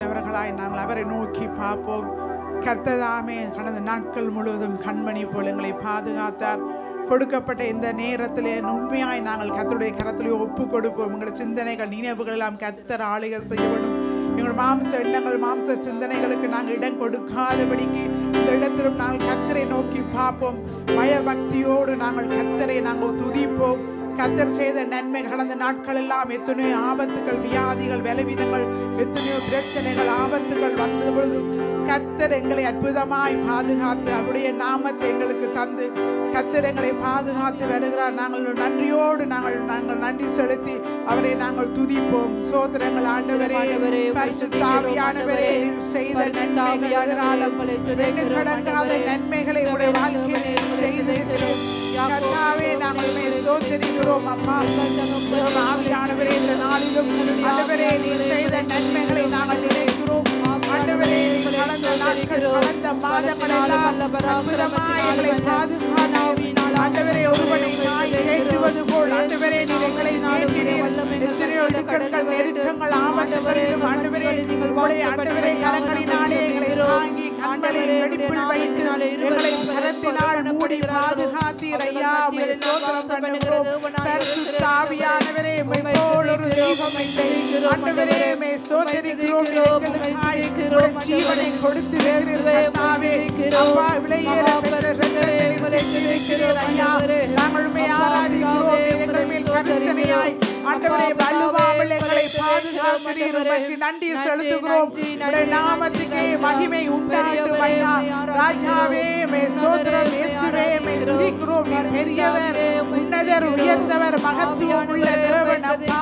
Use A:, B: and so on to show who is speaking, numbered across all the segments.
A: அவர்களாய் நாங்கள் அவரை நோக்கி பார்ப்போம். கர்த்ததாமே கடந்த நாட்கள் முழுவதும் கண்மணி போல் எங்களை பாதுகாத்தார். கொடுக்கப்பட்ட இந்த நேரத்திலே உண்மையாய் நாங்கள் கர்த்தருடைய கரத்திலே ஒப்பு கொடுப்போம். எங்கள் சிந்தனைகள் நினைவுகள் எல்லாம் கர்த்தர் ஆளுகை செய்யணும். எங்கள் மாம்ச எண்ணங்கள் மாம்ச சிந்தனைகளுக்கு நாங்கள் இடம் கொடுக்காதபடிக்கு இந்த இடத்திலும் நாங்கள் கர்த்தரை நோக்கி பார்ப்போம். பயபக்தியோடு நாங்கள் கர்த்தரை நாங்கள் துதிப்போம். கர்த்தர் செய்த நன்மை கடந்த நாட்கள் எல்லாம் எத்தனையோ ஆபத்துகள், வியாதிகள், பலவீனங்கள், எத்தனையோ பிரச்சனைகள், ஆபத்துகள் வந்த பொழுது கர்த்தர் எங்களை அற்புதமாய் பாதுகாத்து அவருடைய நாமத்தை எங்களுக்கு தந்து கர்த்தர் எங்களை பாதுகாத்து வருகிறார். நாங்கள் நன்றியோடு நாங்கள் நன்றி செலுத்தி அவரை நாங்கள் துதிப்போம். சோத்திரங்கள் ஆண்டவரே, பரிசுத்த ஆவியானவரே, செய்த நன்மைகளை உடைய வாழ்க்கையில் செய்திருக்கிறோம். கர்த்தாவே, நாங்கள் சோதரிக்கிறோம். அம்மா ஆவியானவரே, இந்த நாளிலும் ஆண்டவரே நீர் செய்த நன்மைகளை நாங்கள் நினைக்கிறோம். ஆண்டவரே, கடந்த நாட்கள் கடந்த மாதங்களெல்லாம் அற்புதமாய் எங்களை பாதுகாத்தீர். ஆண்டவரே, ஒருவனை நாய் ஏற்றுவது போல் ஆண்டவரே நீர் எங்களை ஏற்றினீர். எத்தனையோ இக்கட்டுகள், நெருக்கங்கள், ஆபத்துகளிலும் ஆண்டவரே நீங்கள் ஆண்டவரே கரங்களினாலே எங்களை தாங்கி கண்களில் வெடிப்புள் வைத்து எங்களை கரத்தினால் மூடி பாதுகாத்தீர். ஐயா, ஸ்தோத்திரம் பண்ணுகிறோம். பரிசுத்த ஆவியானவரே, போல் ஒரு தெய்வம் இல்லை. ஆண்டவரே, சோதரிக்கிறோம். எங்களுக்காய் ஜீவனை கொடுத்து நாங்களுமே ஆராதிக்கிறோம். எங்கள் மேல் கரிசனையாய் ஆண்டவரே வலுவாமல் எங்களை பாதுகாக்கிறீர். நன்றி செலுத்துகிறோம். நாமத்துக்கே மகிமை உண்டாகட்டும். ஐயா ராஜாவே, சோதரம் இயேசுவே, துதிக்கிறோம். நீர் பெரியவர், உன்னதர், உயர்ந்தவர், மகத்துவம் உள்ள தேவன். அப்பா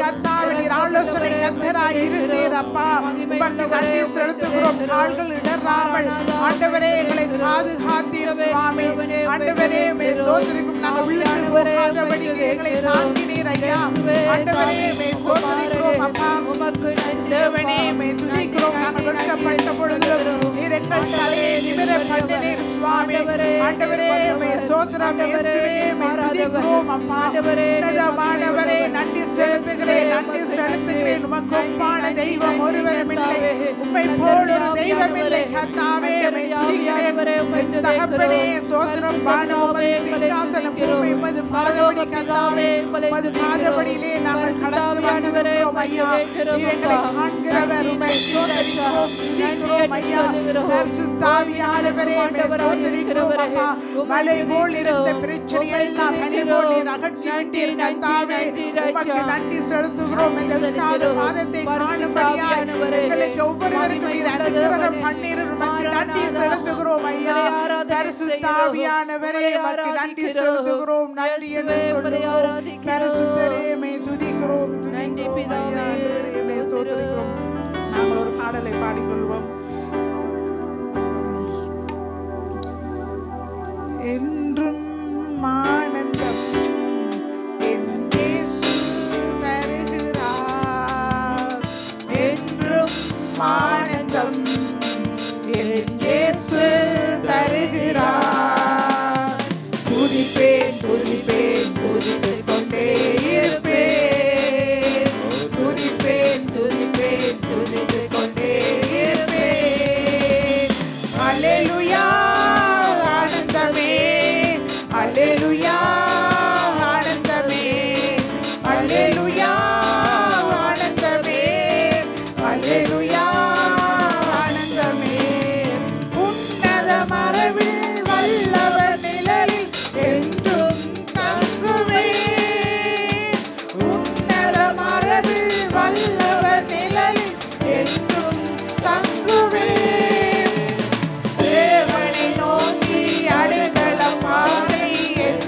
A: கர்த்தாவே, நீர் ஆலோசனை கர்த்தராய் இருந்தீர். அப்பா உமக்கு நன்றி செலுத்துகிறோம். கால்கள் இடராமல் ஆண்டவரே எங்களை பாதுகாத்தீர். சுவாமி ஆண்டவரே, சோதரிக்கும் நாங்கள் உள்ளே போகாதபடி எங்களை தாங்கினீர். ஐயா ஆண்டவரே, சோதரிக்கிறோம். அப்பா உமக்கு தேவனே, துதிக்கிறோம். நாங்கள் வெட்கப்பட்ட பொழுது நீர் எங்கள் தலையை நிமிர பண்ணினீர். சுவாமி ஆண்டவரே, சோதரம் இயேசுவே, துதிக்கிறோம். அப்பா உன்னதமானவரே, நன்றி செலுத்துகிறேன், நன்றி செலுத்துகிறேன். உமக்கு ஒப்பான தெய்வம் ஒருவரும் இல்லை. உம்மை போல் ஒரு தெய்வம் இல்லை. கர்த்தாவே, தகப்பனே, சோதரம் பானோமை சிங்காசனம் பூமி உமது பாதபடி. கர்த்தாவே, உமது பாதபடியிலே நாங்கள் கடந்து வந்திருக்கிறோம். ஐயா எங்களை காண்கிறவர். உம்மை சோதரிக்கிறோம், துதிக்கிறோம். ஐயா பரிசுத்த ஆவியானவரே, சோதரிக்கிறோம். அப்பா மலை போல் இருந்த பிரச்சனையை எல்லாம் கனிவோடு நீர் அகற்றி விட்டீர். கர்த்தாவே, உமக்கு நன்றி செலுத்துகிறோம். எங்களுக்கான பாதத்தை காணும்படியாய் எங்களுக்கு ஒவ்வொருவருக்கும் நீர் அனுகிரகம் பண்ணீர். உமக்கு நன்றி செலுத்துகிறோம். ஐயா பரிசுத்த ஆவியானவரே, உமக்கு நன்றி செலுத்துகிறோம். நன்றி என்று சொல்லுகிறோம். பரிசுத்தரே, துதிக்கிறோம். நாங்கள் ஒரு பாடலை பாடிக்கொள்வோம். என்றும் ஆனந்தம் என் இயேசு தருகிறார். என்றும் ஆனந்தம் என் இயேசு தருகிறார். துதிப்பேன், துதிப்பேன், துதித்துக் கொண்டே இருப்பேன். துதிப்பேன், துதிப்பேன், துதித்துக் கொண்டே இருப்பேன். அல்லேலூயா, ஆனந்தமே, அல்லேலூயா, ஆனந்தமே, அல்லேலூயா, ஆனந்தமே, அல்லேலூயா, ஆனந்தமே. உன்னத மரபில் வல்லவர் நிழலில் என்றும் தங்குவேன். உன்னத மரபில் வல்லவர் நிழலில் என்றும் தங்குவேன். தேவனை நோக்கி அடைக்கலமானை என்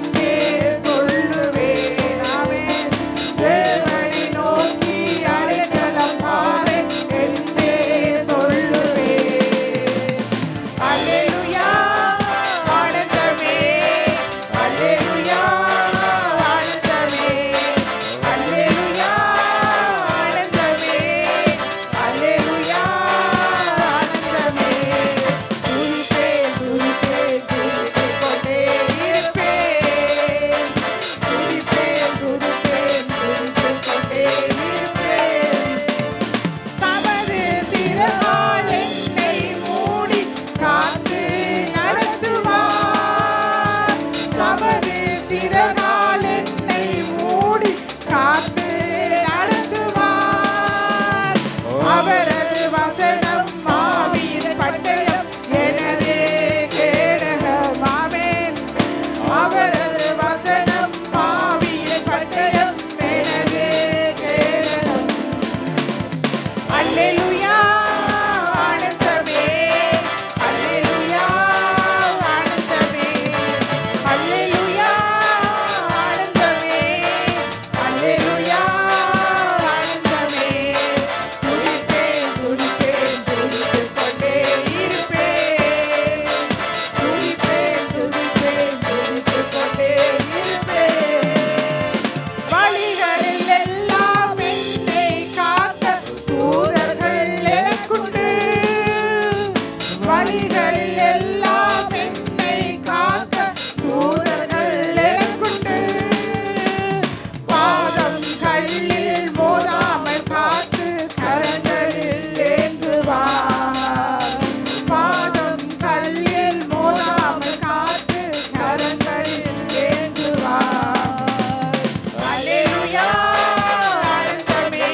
A: தமது சிறகால் என்னை மூடி காத்து நடத்துவார். அவரது வசனம் ஆவியின் பட்டயம் எனது கேடகம். ஆமென். அவரது வசனம் ஆவியின் பட்டயம் எனது கேடகம். அல்லேலூயா ஆனந்தமே, அல்லேலூயா ஆனந்தமே, அல்லேலூயா ஆனந்தமே, அல்லேலூயா ஆனந்தமே. துதிப்பேன் துதிப்பேன் துதித்துக் கொண்டே இருப்பேன். துதிப்பேன் துதிப்பேன் துதித்துக் கொண்டே இருப்பேன். வழிகளில் எல்லாம் என்னை காக்க தூதர்கள் எனக்குண்டு. வழிகளில் எல்லாம் என்னை காக்க தூதர்கள் எனக்குண்டு. பாதம் கல்லில் மோதாமல் காத்து கரங்களில் ஏந்துவார். பாதம் கல்லில் மோதாமல் காத்து கரங்களில் ஏந்துவார். அல்லேலூயா ஆனந்தமே,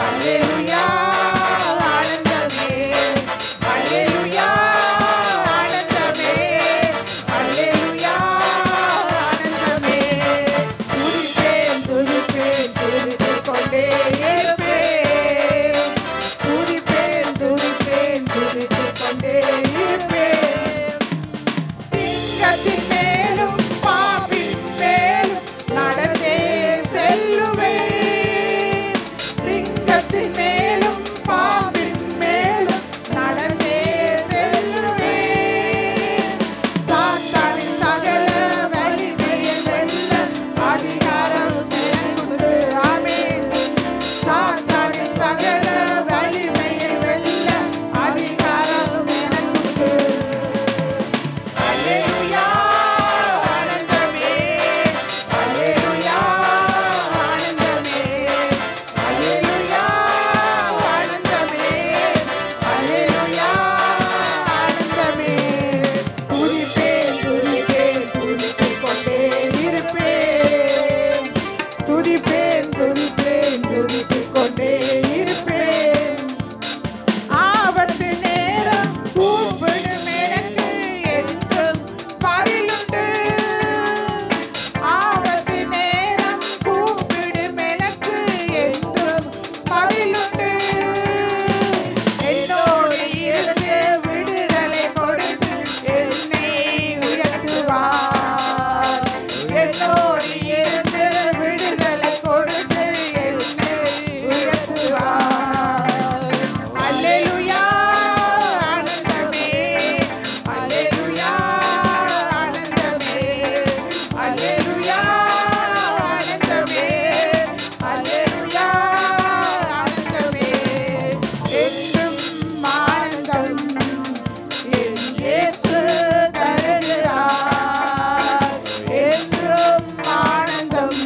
A: அல்லேலூயா ஆனந்தமே, அல்லேலூயா ஆனந்தமே, அல்லேலூயா ஆனந்தமே. துதிப்பேன் துதிப்பேன் துதித்துக் கொண்டே இருப்பேன். துதிப்பேன் துதிப்பேன் துதித்துக் கொண்டே இருப்பேன். சிங்கத்தின் மேலும் பாம்பின் மேலும் நடந்தே செல்லுவேன். சிங்கத்தின் மேலும் பாம்பின் மேலும் நடந்தே செல்லுவேன். சாத்தானின் சகல வலிமையை வெல்ல அதிகாரம் எனக்குண்டு. ஆமென். சாத்தானின் சகல வலிமையை வெல்ல அதிகாரம் எனக்குண்டு. அல்லேலூயா ஆனந்தமே, அல்லேலூயா ஆனந்தமே, அல்லேலூயா ஆனந்தமே, அல்லேலூயா ஆனந்தமே. துதிப்பேன் துதிப்பேன் துதித்துக் கொண்டே இருப்பேன். துதிப்பேன் துதிப்பேன் துதித்துக் கொண்டே இருப்பேன். ஆபத்து நேரம் கூப்பிடும் எனக்கு என்றும் பதிலுண்டு. ஆபத்து நேரம் கூப்பிடும் எனக்கு என்றும் பதிலுண்டு. என்னோடு இருந்து விடுதலை கொடுத்து என்னை உயர்த்துவார். என்னோடு இருந்து விடுதலை கொடுத்து என்னை உயர்த்துவார். அல்லேலூயா ஆனந்தமே, அல்லேலூயா ஆனந்தமே, அல்லேலூயா ஆனந்தமே, அல்லேலூயா ஆனந்தமே. என்றும் ஆனந்தம் என் இயேசு தருகிறார். என்றும் ஆனந்தம்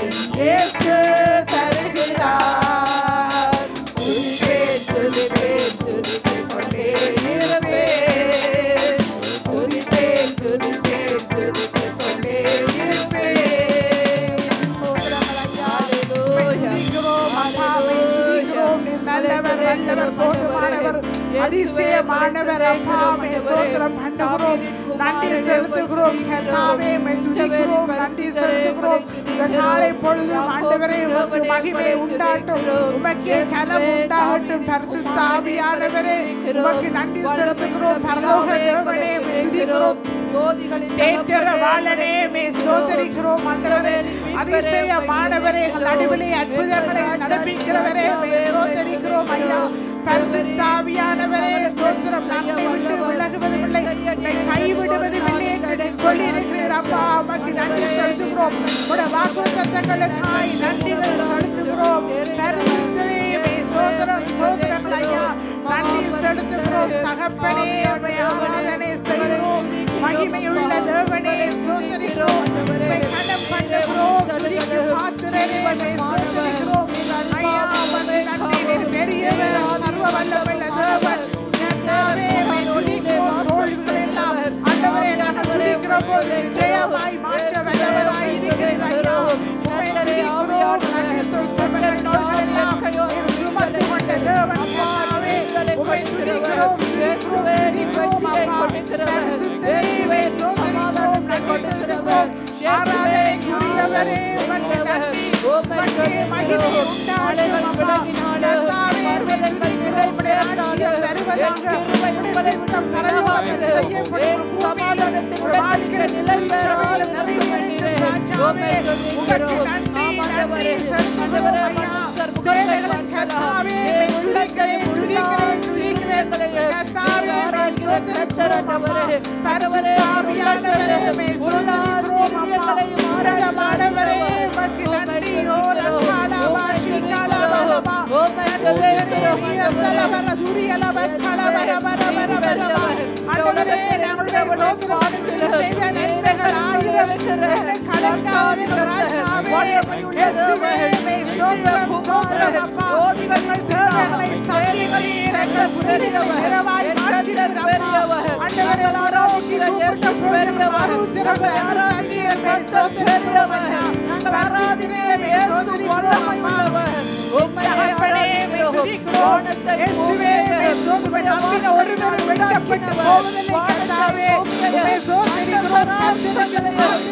A: என் இயேசு தருகிறார். துதிப்பேன் துதிப்பேன் துதித்துக் கொண்டே இருப்பேன். துதிப்பேன் துதிப்பேன் துதித்துக் கொண்டே இருப்பேன். துதிக்கிறோம் அப்பாவை, துதிக்கிறோம். நீர் நல்லவர், வல்லவர், போதுமானவர், அதிசயமானவர். அப்பாவே ஸ்தோத்திரம் பண்ணுகிறோம். நன்றி செலுத்துகிறோம். கர்த்தாவே உம்மை துதிக்கிறோம். நன்றி செலுத்துகிறோம். இந்த காலை பொழுதும் ஆண்டவரே உமக்கு மகிமை உண்டாட்டும். உமக்கே கனம் உண்டாகட்டும். பரிசுத்த ஆவியானவரே உமக்கு நன்றி செலுத்துகிறோம். பரலோக தேவனே உம்மை துதிக்கிறோம். தேற்றரவாளனே உம்மை ஸ்தோத்திரிக்கிறோம். ஆண்டவரே அதிசயமானவரே, எங்கள் நடுவிலே அற்புதங்களை நடப்பிக்கிறவரே உம்மை ஸ்தோத்திரிக்கிறோம். ஐயா பரிசுத்த ஆவியானவரே ஸ்தோத்திரம். நம்மை விட்டு விலகுவதுமில்லை, உம்மை கைவிடுவதுமில்லை என்று சொல்லியிருக்கிறீர். அப்பா உமக்கு நன்றி செலுத்துகிறோம். உடைய வாக்குத்தத்தங்களுக்காய் நன்றிகள் செலுத்துகிறோம். பரிசுத்தரே உம்மை ஸ்தோத்திரம் ஸ்தோத்திரங்கள் ஐயா. நன்றி செலுத்துகிறோம் தகப்பனே. உம்மை ஆராதனை செய்கிறோம். மகிமையுள்ள தேவனே ஸ்தோத்திரிக்கிறோம். உம்மை கனம் பண்ணுகிறோம். துதிக்கு பாத்திரரே உம்மை ஸ்தோத்திரிக்கிறோம். ஐயா உமக்கு நன்றி. நீர் பெரியவர், சர்வ வல்லமையுள்ள தேவன். கர்த்தாவே உம்மை துதிக்கிறோம். தோள்கள் எல்லாம் ஆண்டவரே நாங்கள் துதிக்கிறோம். இப்போது ஜெயமாய் மாற்ற வல்லவராய் இருக்கிறீர் ஐயா. உம்மை துதிக்கிறோம். நன்றி சொல்கிறவர்கள் எல்லாம் சுமந்து கொண்ட தேவன் கர்த்தாவே, உம்மை துதிக்கிறோம். இயேசுவே நீர் வெற்றியை கொடுக்கிறவர். இயேசுவே சமாதானம் கொடுக்கிறவர். ஆராதனைக்குரியவரே உமக்கு நன்றி. உமக்கு மகிமை உண்டாகட்டும் அப்பா. கர்த்தாவே உம்முடைய ஆட்சியில் வருவதாக உம்முடைய சித்தம் பரலோகத்தில் செய்யப்படும் சமாதானத்தின் வாழ்க்கையில் நிறைவேறும் நிறைவேறும் ராஜாவே. உமக்கு நன்றி நன்றி செலுத்துகிறோம் ஐயா. சேனைகளின் கர்த்தாவே துதிக்கிறேன் துதிக்கிறேன் துதிக்கிறேன் கர்த்தாவே சோதரத்தரவரே பரிசுத்தாவியானவரே உம்மை சோதரிக்கிறோம் அப்பா. ஆண்டவரே உமக்கு நன்றி ரோலகாலா வாசிகாலா பரபா உம்மை துதிக்கிறோம் துரியலவன் கலவர வர வர வர ஆண்டவரே நாங்களுடைய ஸ்தோத்திரத்தை செய்த நன்மைகள் ஆயிரம் கடந்தாவின் ராஜாவே இயேசுவே உம்மை சோதரம் சோதரம் அப்பா. இவர்கள் தேவர்களை சந்திக்கிறீர் எங்கள் புதரிகள் இரவாய் மாற்றினர் அப்பா. ஆண்டவரே ஆரோக்கிய பெரியவர் உத்திரவை ஆராதிக்கிறேன் சோதரவர் நாங்கள் ஆராதிக்கிறேன் இயேசு வல்லமையுள்ளவர். உம்மை ஆராதிக்கிறோம். இயேசுவே சோதரவை நம்பின ஒருவரும் வெட்கப்பட்டு போவதில்லை கர்த்தாவே. உம்மை சோதரிக்கிறோம்.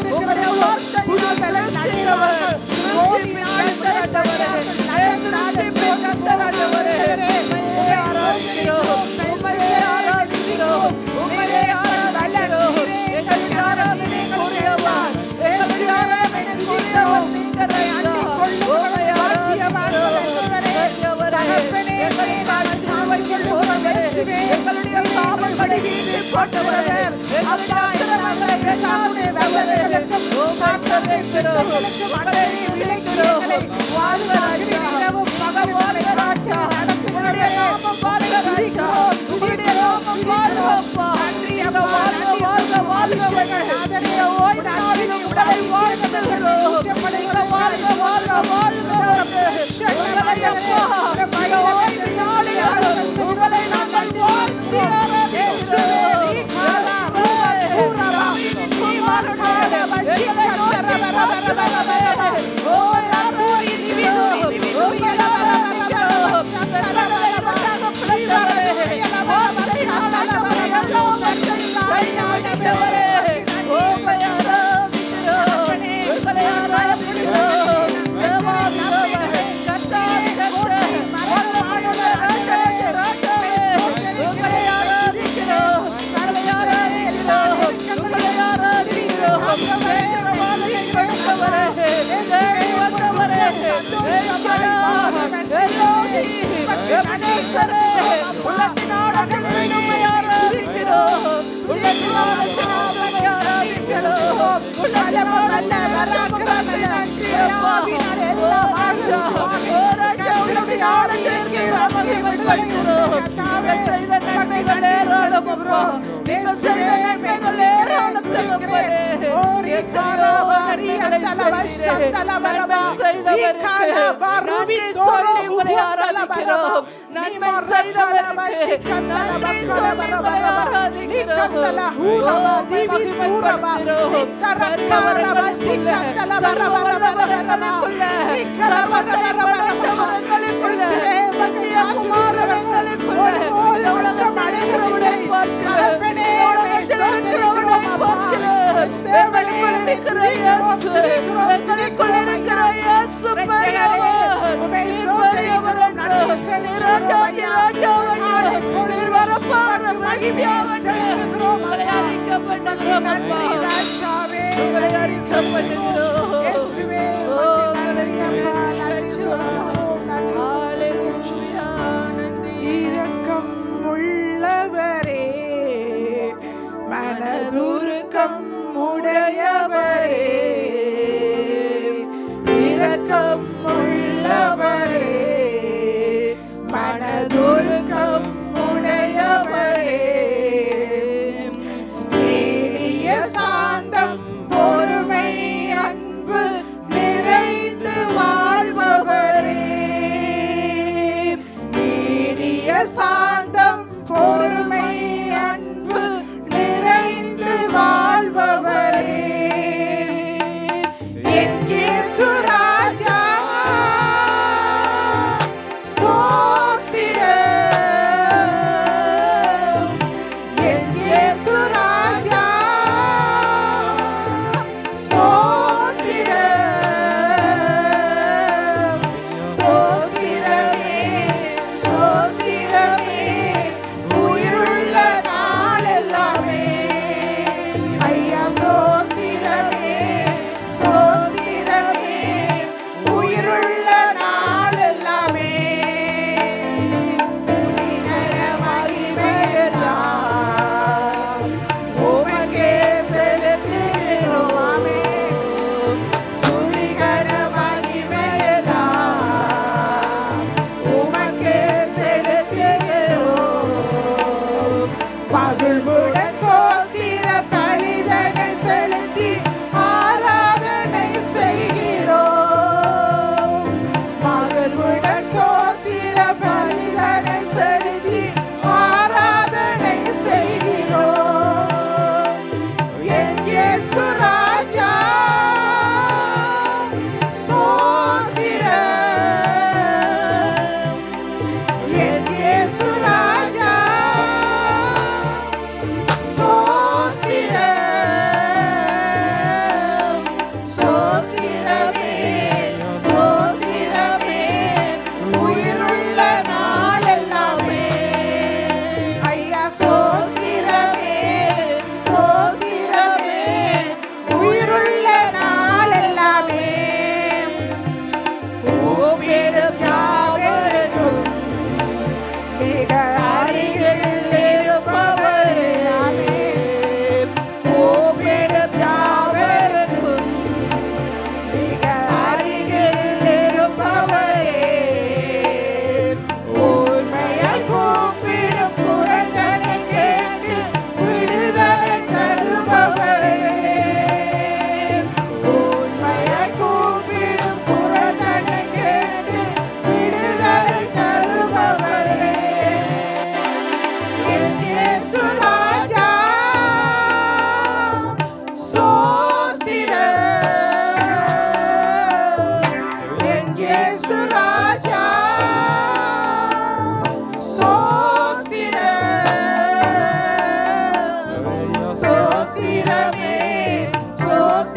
A: உம்முடைய வார்த்தையினாலே நடக்கிறவர் கோடினால் பிறந்தவரே நயனாலே பிறந்தவரே உம்மை ஆராதிக்கிறோம். உம்மை ஆராதிக்கிறோம். உம்மை ஆராதிக்கிறோம். எங்களுடைய ஆராதனைக்குரியவர் எங்களுடைய ஆராதனைக்குரியவர் நீங்களே உம்மை ஆராதிக்கிறோம். எங்களுடைய சாபங்களை வீசி போட்டவரே எங்களுடைய அக்கிரமங்களை பேசாவுடைய வெள்ளர்களுக்கும் சாத்தரைக்கிறோம். உங்களை விளைக்கிறோம். வாழ்வராஜா பகவான்கராஜா உங்களுடைய நாமம் வாழ்வராஜா உங்களுடைய நாமம் வாழ்வப்பா. வாழ்க வாழ்க வாழ்க ஆதரே ஓய் நாளிலும் உடலை வாழ்கிறோம். வாழ்க வாழ்க வாழ்க உங்களையப்பா ஓய் நாளிலும் உங்களை நாங்கள் வாழ்த்தி இரக்கம் உள்ளவரே மனதுருக்கம் உடையவரே இரக்கம் உள்ளவரே மனதுருக்கம் உடையவரே நீடிய சாந்தம் பொறுமை அன்பு நிறைந்து வாழ்பவரே நீடிய சாந்தம் பொறுமை அன்பு நிறைந்து வாழ்பவரே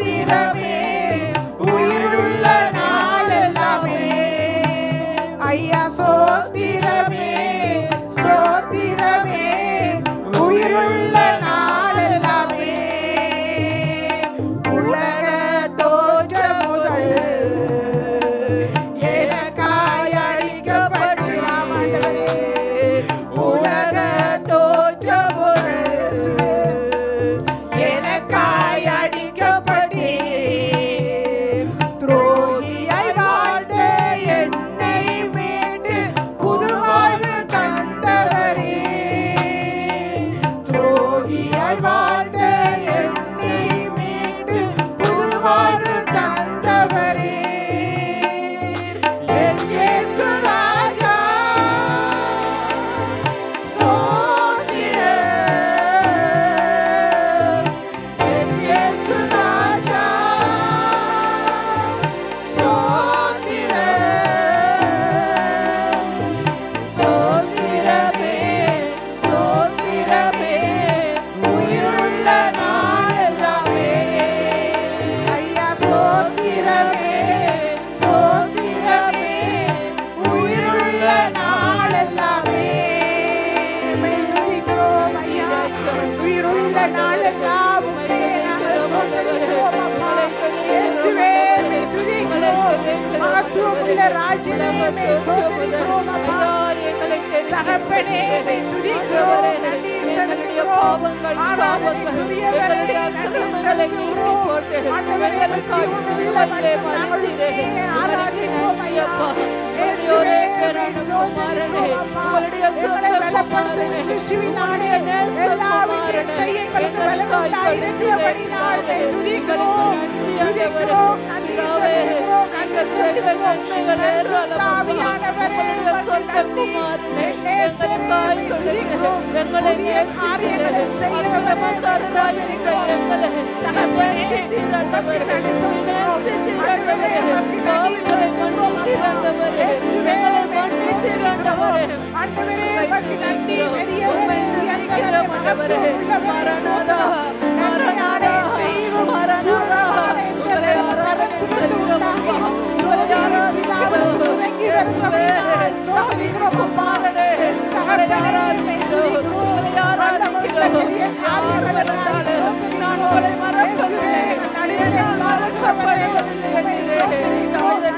A: சோஸ்திரமே உயிருள்ள நாளெல்லாமே ஐயா சோஸ்திரமே சோஸ்திரமே உயிருள்ள நாளெல்லாமே உலக தோற்றம் முதல் எனக்காய் அளிக்கப்பட்டு உலக தோற்றம் முதல் எனக்காய் அளிக்கப்பட்டு துரோகியாய் வாழ்ந்த என்னை மீட்டு புது வாழ்வு தந்தவரே துரோகியாய் வாழ்ந்த என்னை மீட்டு புது வாழ்வு தந்தவரே என் இயேசு ராஜா சோஸ்திரம் என் இயேசு ராஜா சோஸ்திரம் சோஸ்திரமே சோஸ்திரமே உயிருள்ள நாளெல்லாமே ஐயா சோஸ்திரமே சோஸ்திரமே உயிருள்ள நாளெல்லாமே துதிக்கிறோம் ஐயா உயிருள்ள நாளெல்லாம் நாங்கள் சோதரிக்கிறோம் அப்பா இயேசுவே துதிக்கிறோம் மகத்துவமுள்ள ராஜ்யமே சோதரிக்கிறோம் அப்பா தகப்பனே துதிக்கிறோம் நன்றி செலுத்துகிறோம் ஆராதனைக்குரியவரே நன்றி செலுத்துகிறோம் ஆண்டவரே சிலுவையிலே மரித்தீரே ஆராதிக்கிறோம் ஐயா இயேசுவே சோதரிக்கிறோம் அப்பா எங்களை பலப்படுத்தும் கிறிஸ்துவினாலே எல்லாவற்றையும் செய்ய எங்களுக்கு பலமுண்டாய் இருக்கிறபடியால் துதிக்கிறோம் துதிக்கிறோம் நன்றி செலுத்துகிறோம் நன்றி செலுத்துகிறோம் ஆவியானவரே சொந்த குமாரனே எங்களுக்காய் துதிக்கிறோம் எங்களுடைய காரியங்களை செய்கிறவரே கர்த்தாயிருக்க எங்களை நேசித்தீரண்டவரே நேசித்தீரண்டவரே ஆவிகளை மன்னித்தீரண்டவரே எங்களை மன்னித்தீரண்டவரே ஆண்டவரே பக்தி நன்றி பெரியவரே ஆண்டவரே மரணாதா மரணாதா மரணாதா உங்களை ஆராதனை செய்கிறோம் அப்பா உங்களை ஆராதிக்கிறோம் சோதரிக்கிறோம் குமாரனே உங்களை ஆராதிக்கிறோம் உங்களை ஆராதிக்கிறோம் யார் மறந்தாலும் நான் உங்களை மறப்பதில்லை நான் மறக்கப்படுவதில்லை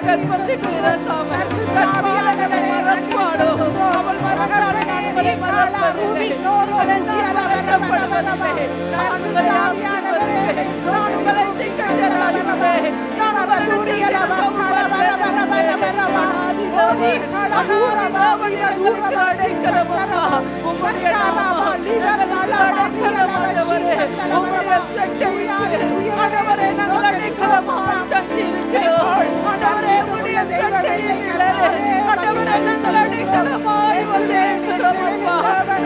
A: கற்பத்துக்கு இறங்காமல் கற்பாலகனை மறப்பாளோ அவள் மறந்தால் நான் உங்களை மறப்பதில்லை உங்களை நான் மறக்கப்படுவதில்லை நான் உங்களை ஆசீர்வதிப்பேன் நான் உங்களை திக்கற்றராயிருப்பேன் நான் உங்களுடைய எங்களுக்கு அடைக்கலமப்பா உம்முடைய நாமம் எங்களுக்கு அடைக்கலமானவரே உம்முடைய சட்டையிலே ஆண்டவரே நாங்கள் அடைக்கலமாய் தங்கியிருக்கிறோம் ஆண்டவரே உம்முடைய சட்டையின் நிழலே ஆண்டவரே நாங்கள் அடைக்கலமாய் வந்திருக்கிறோம் அப்பா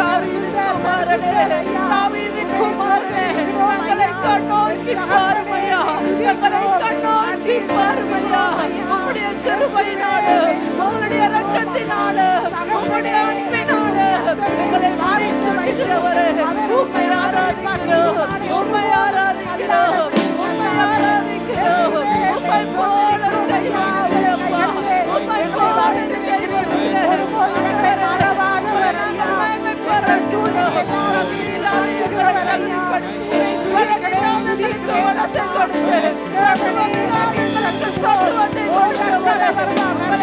A: தாவீதின் குமாரனே தாவீதின் குமாரனே எங்களை கண்ணோக்கி பாருமையா எங்களை கண்ணோக்கி பாருமையா உம்முடைய கிருபையினாலே உம்முடைய இரக்கத்தினாலே உம்முடைய அன்பினாலே எங்களை மாறி சுட்டுகிறவரே உம்மை ஆராதிக்கிறோம் உம்மை ஆராதிக்கிறோம் உம்மை ஆராதிக்கிறோம் உம்மை போல தெய்வம் இல்லை அப்பா உம்மை போல தெய்வம் இல்லை நாங்கள் மகிமைப்பட சூழ்நிலை எங்களை தகுதிப்படுத்தி வளர்த்து வளத்தை கொடுத்து எங்களுக்கு சத்துவத்தை கொடுத்தவரே நோக்கி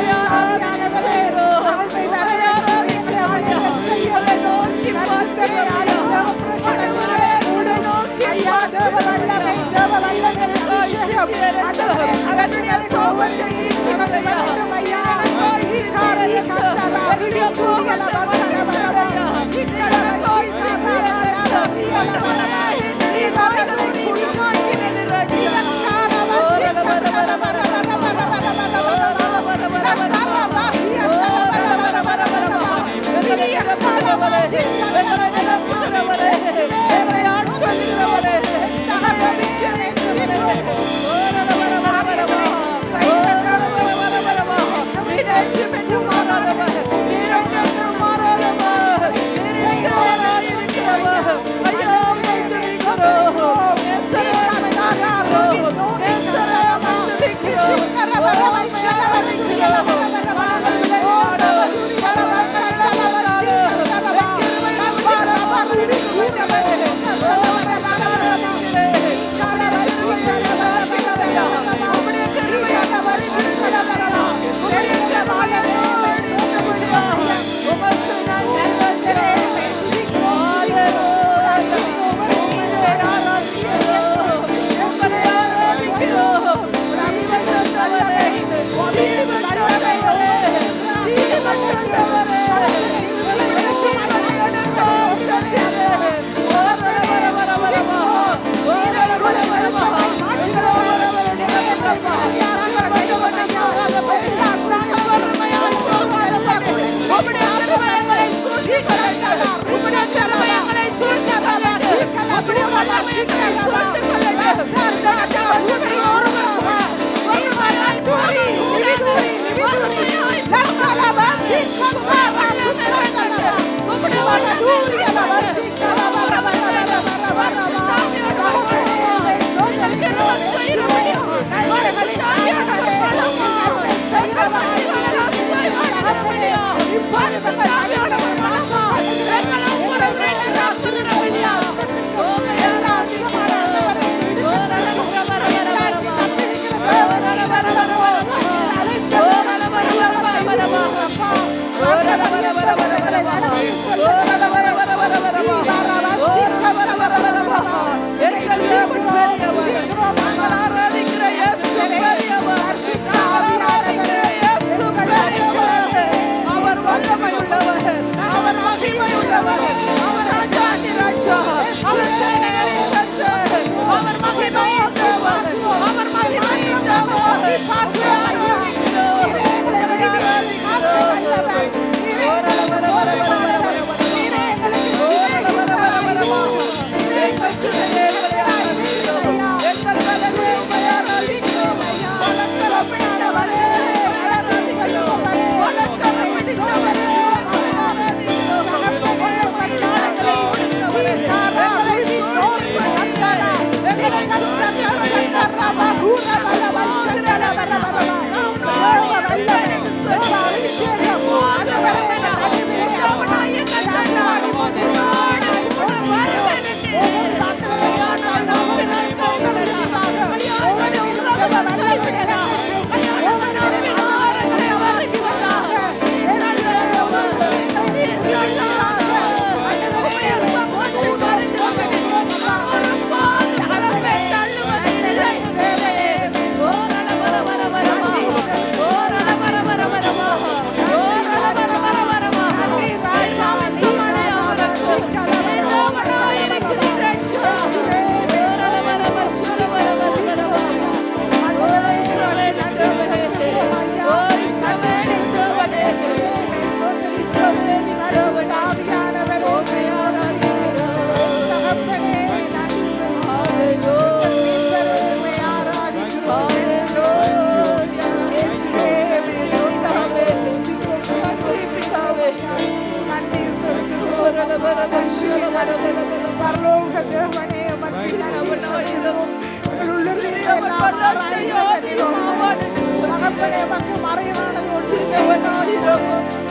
A: தகப்பனே மக்கு மறைவானது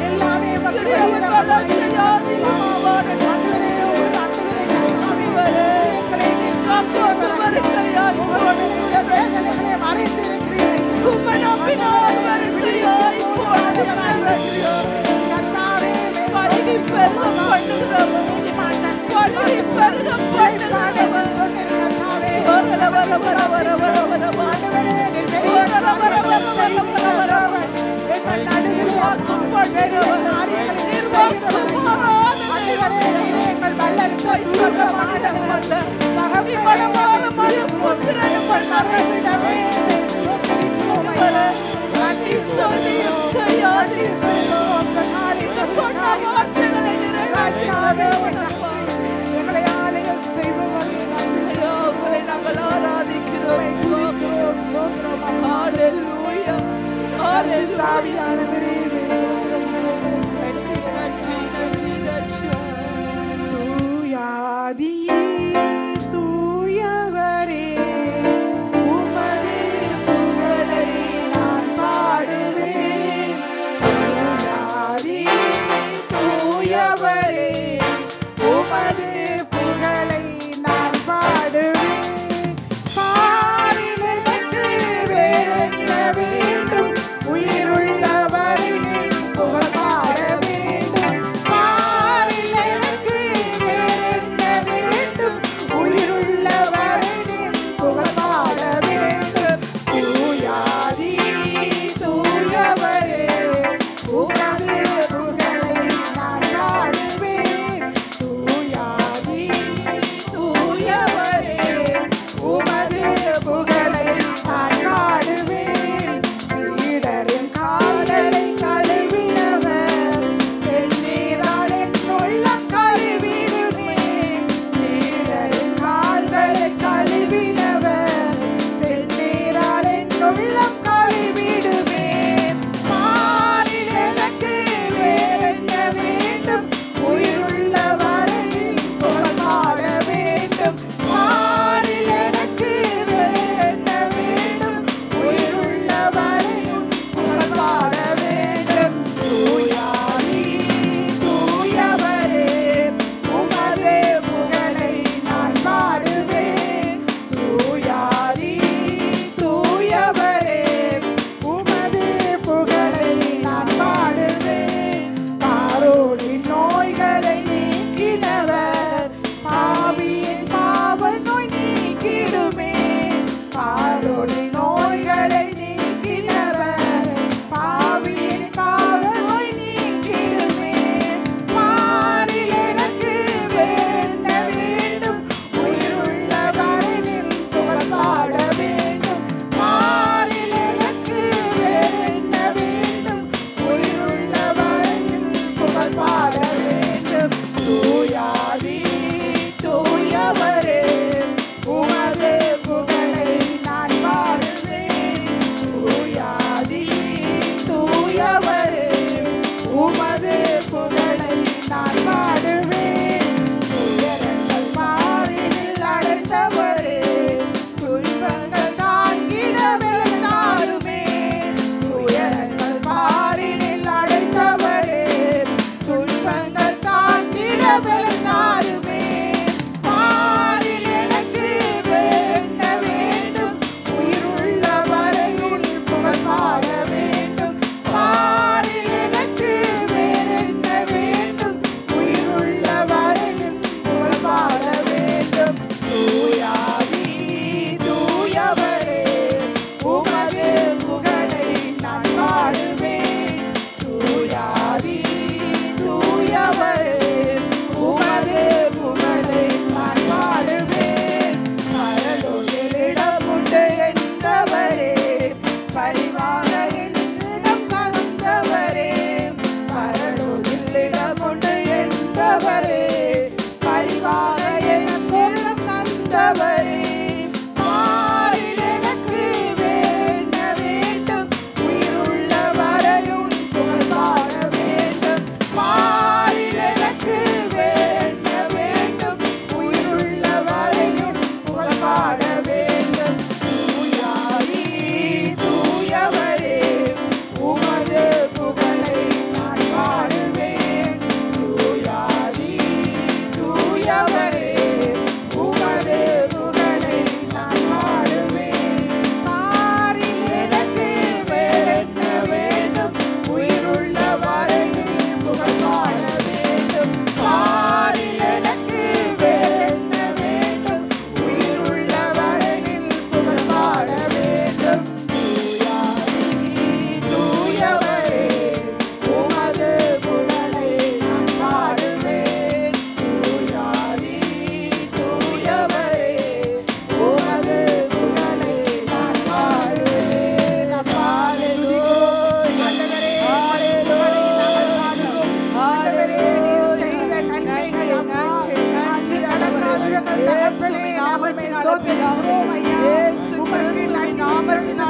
A: எல்லாமே உயிருள்ளவரே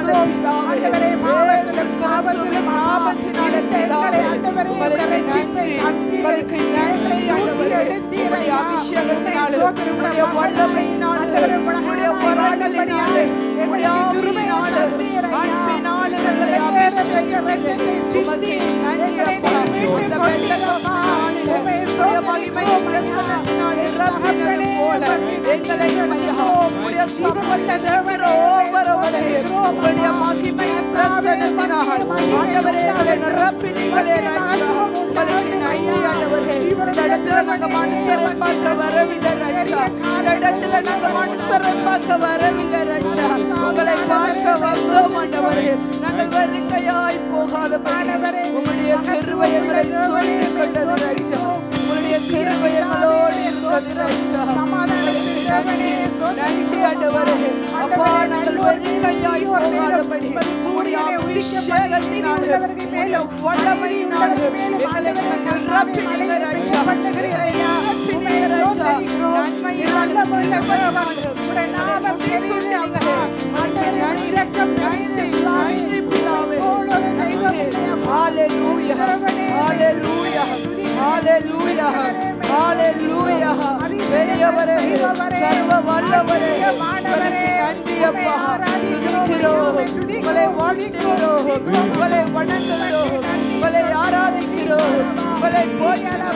A: செலுத்துகிறோம். ஆண்டவரே, பாவத்திலும் சாபத்திலும் நாமத்தினாலே எங்களை ஆண்டவரே உம்முடைய ரட்சிப்பை தந்தீர். எங்களை தூக்கி எடுத்தீர் ஐயா.
B: அபிஷேகத்தினாலே உம்முடைய வல்லமையினாலே உம்முடைய வரங்களினாலே உம்முடைய ஆவியினாலே அன்பினாலே எங்களை அபிஷேகத்தை சுமத்தி நன்றி அப்பா. இந்த பெந்தகோஸ்தே உம்முடைய மகிமை பிரசன்னத்தினாலே நிரப்பினது போல எங்களை உம்முடைய சமூகத்தை தேவரே ஒவ்வொருவரையும் உம்முடைய மகிமை பிரசன்னத்தினால் ஆண்டவரே எங்களை நிரப்பினீங்களே ராஜா. உங்களுக்கு நன்றி ஆண்டவரே. இந்த இடத்துல நாங்க மனுஷரை பார்க்க வரவில்லை ராஜா. இந்த இடத்துல நாங்க மனுஷரை பார்க்க வரவில்லை ராஜா. உங்களை பார்க்க வந்தோம் ஆண்டவரே. நாங்கள் வருகையாய் போகாதபடி உம்முடைய கிருபை எங்களை சூழ்ந்து கொண்டது ராஜா. உம்முடைய கிருபை எங்களோடு இருந்தது ராஜா. நன்றி ஆண்டவரே. அப்பா நாங்கள் வருகையாய் போகாதபடி உம்முடைய அபிஷேகத்தினாலே உம்முடைய வல்லமையினாலே எங்களை நிரப்பினீங்களே ராஜா. பெரியவரே, சர்வ வல்லவரே, நன்றி அப்பா. உங்களை வாழ்த்துகிறோம், உங்களை வணங்குகிறோம், உங்களை ஆராதிக்கிறோம், உங்களை போற்றுகிறோம்.